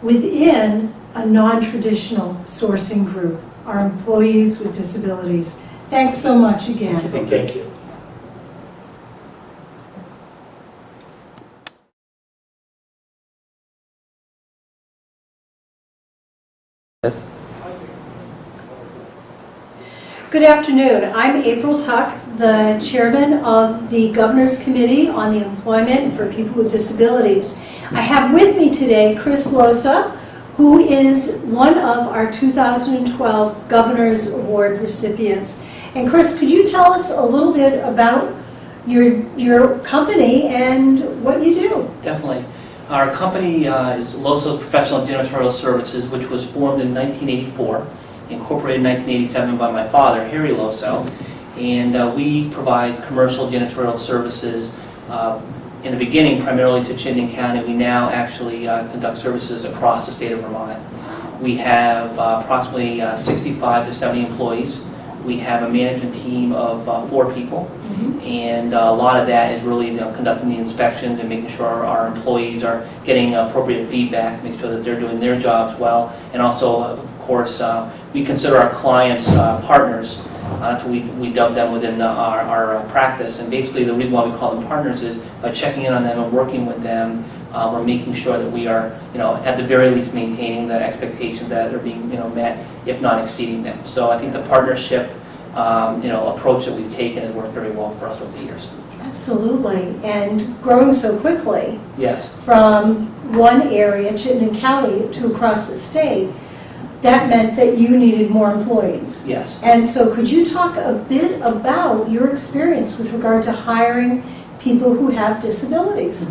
within a non-traditional sourcing group, our employees with disabilities. Thanks so much again. Thank you. Yes. Good afternoon. I'm April Tuck, the chairman of the Governor's Committee on the Employment for People with Disabilities. I have with me today Chris Losa, who is one of our 2012 Governor's Award recipients. And Chris, could you tell us a little bit about your company and what you do? Definitely. Our company is Loso Professional Janitorial Services, which was formed in 1984, incorporated in 1987 by my father, Harry Loso, and we provide commercial janitorial services in the beginning primarily to Chittenden County. We now actually conduct services across the state of Vermont. We have approximately 65 to 70 employees. We have a management team of 4 people, and a lot of that is really conducting the inspections and making sure our employees are getting appropriate feedback to make sure that they're doing their jobs well. And also, of course, we consider our clients partners. So we dub them within our practice. And basically the reason why we call them partners is by checking in on them and working with them, we're making sure that we are, at the very least maintaining the expectations that are being, met, if not exceeding them. So I think the partnership, approach that we've taken has worked very well for us over the years. Absolutely, and growing so quickly. Yes. From one area, Chittenden County, to across the state, that meant that you needed more employees. Yes. And so could you talk a bit about your experience with regard to hiring people who have disabilities?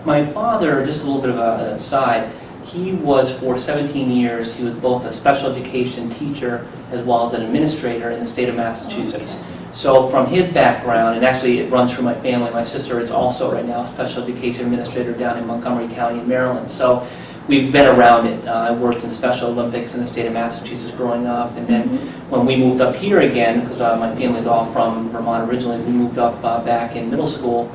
My father, just a little bit of an aside, he was for 17 years, he was both a special education teacher as well as an administrator in the state of Massachusetts. So from his background, and actually it runs through my family, my sister is also right now a special education administrator down in Montgomery County in Maryland. So we've been around it. I worked in Special Olympics in the state of Massachusetts growing up, and then when we moved up here again, because my family's all from Vermont originally, we moved up back in middle school.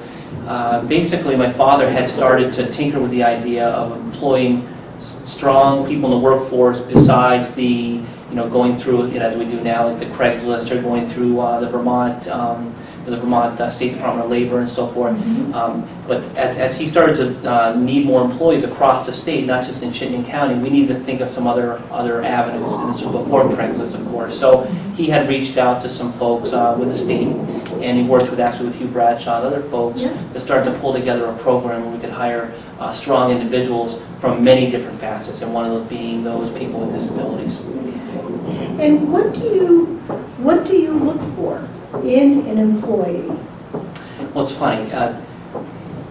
Basically, my father had started to tinker with the idea of employing strong people in the workforce besides the, going through, as we do now, like the Craigslist, or going through the Vermont State Department of Labor and so forth. But as he started to need more employees across the state, not just in Chittenden County, we needed to think of some other avenues, and this was before Craigslist, of course. So he had reached out to some folks with the state, and he worked with Hugh Bradshaw and other folks to start to pull together a program where we could hire strong individuals from many different facets, and one of those being those people with disabilities. And what do you look for in an employee? Well, it's funny.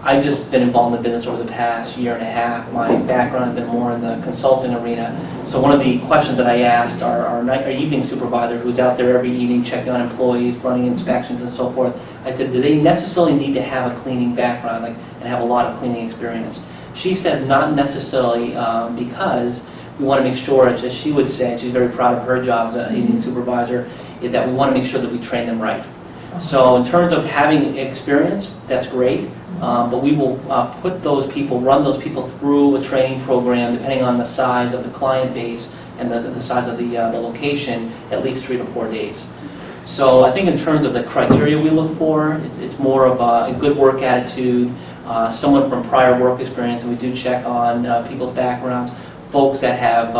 I've just been involved in the business over the past year and a half. My background has been more in the consulting arena. So one of the questions that I asked our evening supervisor, who's out there every evening checking on employees, running inspections and so forth, I said, do they necessarily need to have a cleaning background and have a lot of cleaning experience? She said not necessarily, because we want to make sure, as she would say, she's very proud of her job as an evening supervisor, is that we want to make sure that we train them right. So in terms of having experience, that's great, but we will run those people through a training program depending on the size of the client base and the size of the location, at least 3 to 4 days. So I think in terms of the criteria we look for, it's more of a good work attitude, someone from prior work experience, and we do check on people's backgrounds, folks that have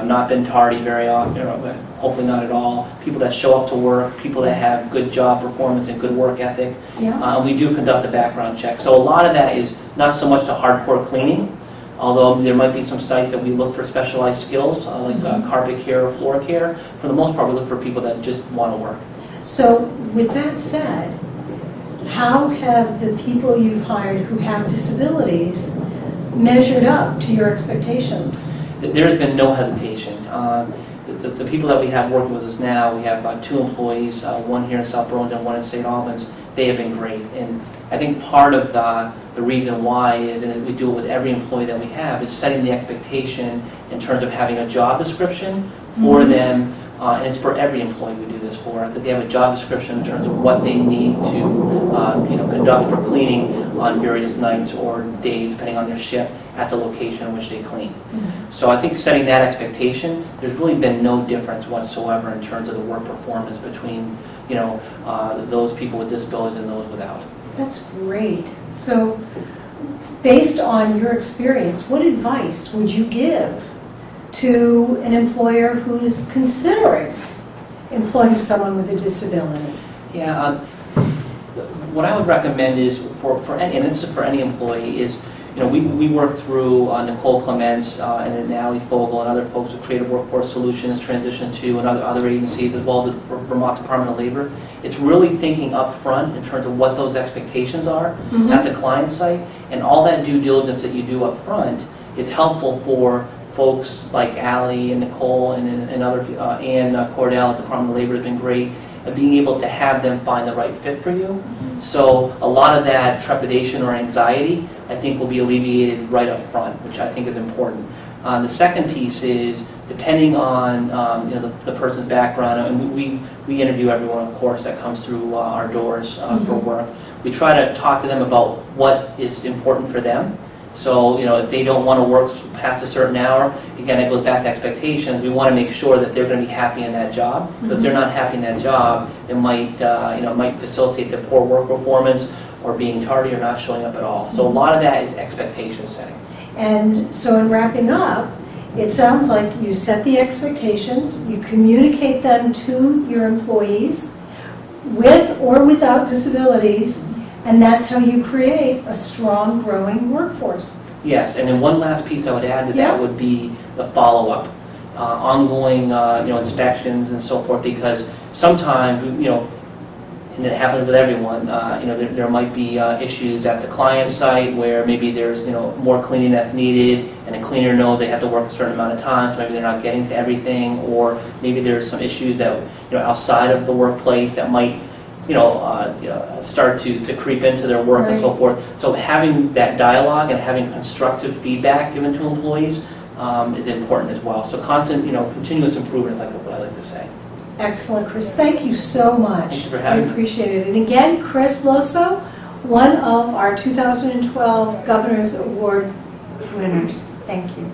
not been tardy very often, or hopefully not at all, people that show up to work, people that have good job performance and good work ethic. We do conduct a background check. So a lot of that is not so much the hardcore cleaning, although there might be some sites that we look for specialized skills, like carpet care or floor care. For the most part, we look for people that just want to work. So with that said, how have the people you've hired who have disabilities measured up to your expectations? There has been no hesitation. The people that we have working with us now, we have 2 employees, one here in South Burlington, one in St. Albans. They have been great. And I think part of the reason why, and we do it with every employee that we have, is setting the expectation in terms of having a job description for them, and it's for every employee we do this for, that they have a job description in terms of what they need to conduct for cleaning on various nights or days, depending on their shift, at the location in which they clean. So I think setting that expectation, there's really been no difference whatsoever in terms of the work performance between those people with disabilities and those without. That's great. So, based on your experience, what advice would you give to an employer who's considering employing someone with a disability? Yeah, what I would recommend is for any, and this is for any employee, is we work through Nicole Clements and then Natalie Fogel and other folks with Creative Workforce Solutions, Transition 2, and other agencies, as well as the Vermont Department of Labor. It's really thinking up front in terms of what those expectations are at the client site, and all that due diligence that you do up front is helpful for folks like Allie and Nicole and other, Ann Cordell at the Department of Labor has been great at being able to have them find the right fit for you. So a lot of that trepidation or anxiety, I think, will be alleviated right up front, which I think is important. The second piece is, depending on the person's background, and we interview everyone, of course, that comes through our doors for work. We try to talk to them about what is important for them. So, if they don't want to work past a certain hour, again, it goes back to expectations. We want to make sure that they're going to be happy in that job. So if they're not happy in that job, it might, might facilitate their poor work performance or being tardy or not showing up at all. So a lot of that is expectation setting. And so in wrapping up, it sounds like you set the expectations, you communicate them to your employees with or without disabilities, and that's how you create a strong, growing workforce. Yes, and then one last piece I would add to Yeah. that would be the follow-up, ongoing, inspections and so forth, because sometimes, and it happens with everyone, there might be issues at the client site where maybe there's, more cleaning that's needed, and the cleaner knows they have to work a certain amount of time, so maybe they're not getting to everything, or maybe there's some issues that, outside of the workplace that might start to creep into their work and so forth. So having that dialogue and having constructive feedback given to employees is important as well. So constant, continuous improvement is like what I like to say. Excellent, Chris. Thank you so much. Thank you for having me. I appreciate it. And again, Chris Loso, one of our 2012 Governor's Award winners. Thank you.